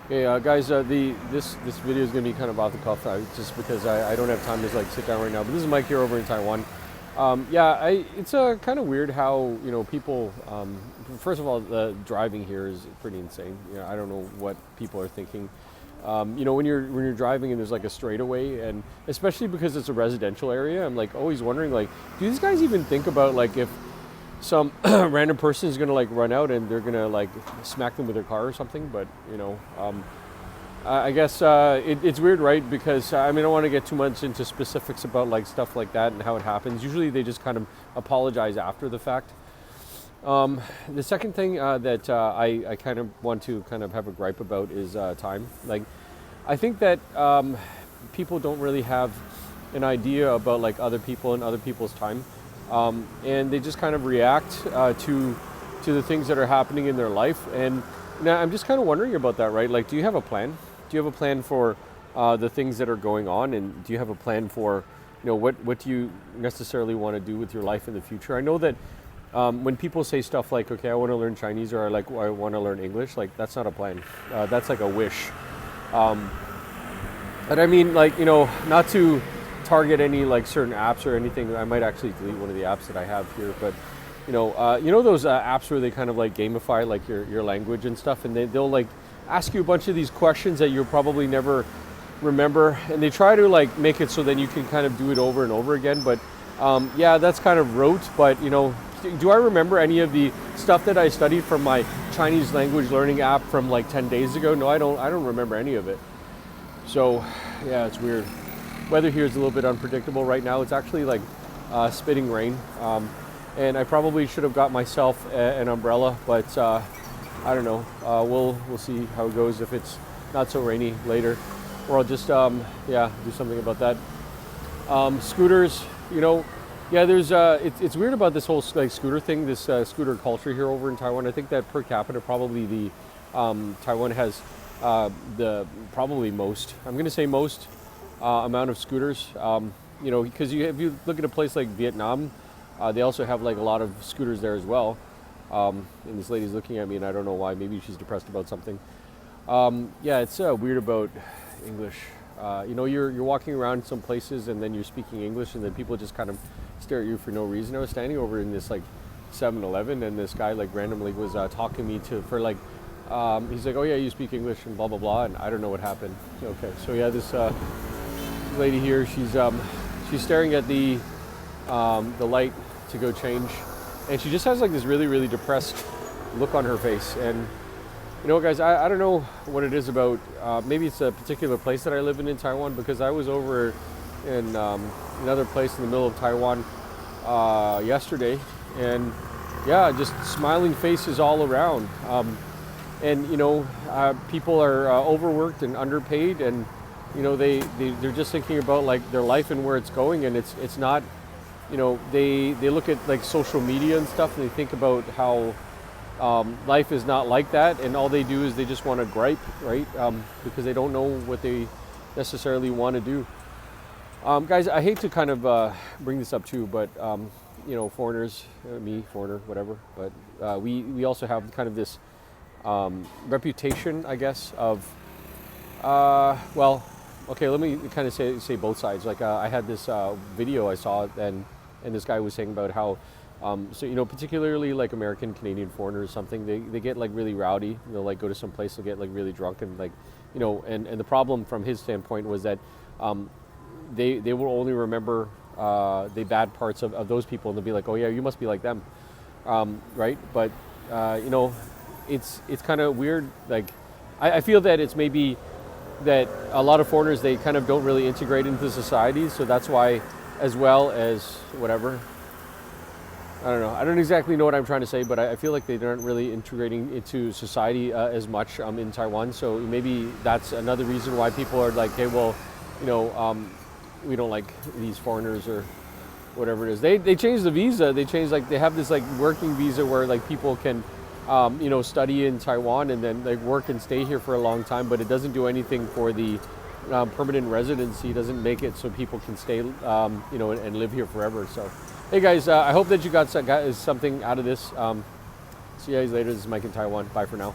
Hey guys, this video is going to be kind of off the cuff, just because I don't have time to like sit down right now. But this is Mike here over in Taiwan. It's kind of weird how people. First of all, the driving here is pretty insane. I don't know what people are thinking. When you're driving and there's like a straightaway, and especially because it's a residential area, I'm like always wondering, like, do these guys even think about like if some random person is gonna like run out and they're gonna like smack them with their car or something? But I guess it's weird, right? Because I don't want to get too much into specifics about like stuff like that and how it happens. Usually they just kind of apologize after the fact. The second thing that I kind of want to kind of have a gripe about is time. Like, I think that people don't really have an idea about like other people and other people's time, and they just kind of react to the things that are happening in their life. And now I'm just kind of wondering about that, right? Like, do you have a plan? Do you have a plan for the things that are going on, and do you have a plan for what do you necessarily want to do with your life in the future? I know that when people say stuff like, okay, I want to learn Chinese, or I want to learn English, like that's not a plan. That's like a wish. But I mean, like, not to target any like certain apps or anything. I might actually delete one of the apps that I have here, but those apps where they kind of like gamify like your language and stuff, and they'll like ask you a bunch of these questions that you'll probably never remember, and they try to like make it so then you can kind of do it over and over again. But that's kind of rote. But do I remember any of the stuff that I studied from my Chinese language learning app from like 10 days ago? No, I don't remember any of it. So yeah, it's weird. Weather here is a little bit unpredictable right now. It's actually like spitting rain, and I probably should have got myself an umbrella, but I don't know. We'll see how it goes if it's not so rainy later, or I'll just do something about that. Scooters, there's it's weird about this whole like scooter thing, this scooter culture here over in Taiwan. I think that per capita probably the Taiwan has the probably most, I'm going to say most amount of scooters. Because if you look at a place like Vietnam, they also have like a lot of scooters there as well. And this lady's looking at me, and I don't know why. Maybe she's depressed about something. It's weird about English. You're walking around some places and then you're speaking English, and then people just kind of stare at you for no reason. I was standing over in this like 7-Eleven, and this guy like randomly was talking to me for like, he's like, oh yeah, you speak English and blah blah blah, and I don't know what happened. Okay, so yeah, this lady here, she's staring at the light to go change, and she just has like this really really depressed look on her face. And guys, I don't know what it is about. Maybe it's a particular place that I live in Taiwan, because I was over in another place in the middle of Taiwan yesterday, and yeah, just smiling faces all around. And people are overworked and underpaid, and they're just thinking about like their life and where it's going, and it's not. They look at like social media and stuff, and they think about how life is not like that, and all they do is they just want to gripe, right? Because they don't know what they necessarily want to do. Guys, I hate to kind of bring this up too, but foreigners, me, foreigner, whatever, but we also have kind of this reputation, I guess, of okay, let me kind of say both sides. Like I had this video I saw, and this guy was saying about how particularly like American, Canadian foreigners or something, they get like really rowdy. They'll like go to some place and get like really drunk, and like and the problem from his standpoint was that they will only remember the bad parts of those people, and they'll be like, oh yeah, you must be like them, right? But it's kind of weird. Like I feel that it's maybe that a lot of foreigners, they kind of don't really integrate into society, so that's why, as well as whatever. I don't know. I don't exactly know what I'm trying to say, but I feel like they aren't really integrating into society as much in Taiwan. So maybe that's another reason why people are like, hey, well, we don't like these foreigners or whatever it is. They changed the visa. They have this like working visa where like people can study in Taiwan and then like work and stay here for a long time, but it doesn't do anything for the permanent residency. It doesn't make it so people can stay, and live here forever. So, hey guys, I hope that you got something out of this. See you guys later. This is Mike in Taiwan. Bye for now.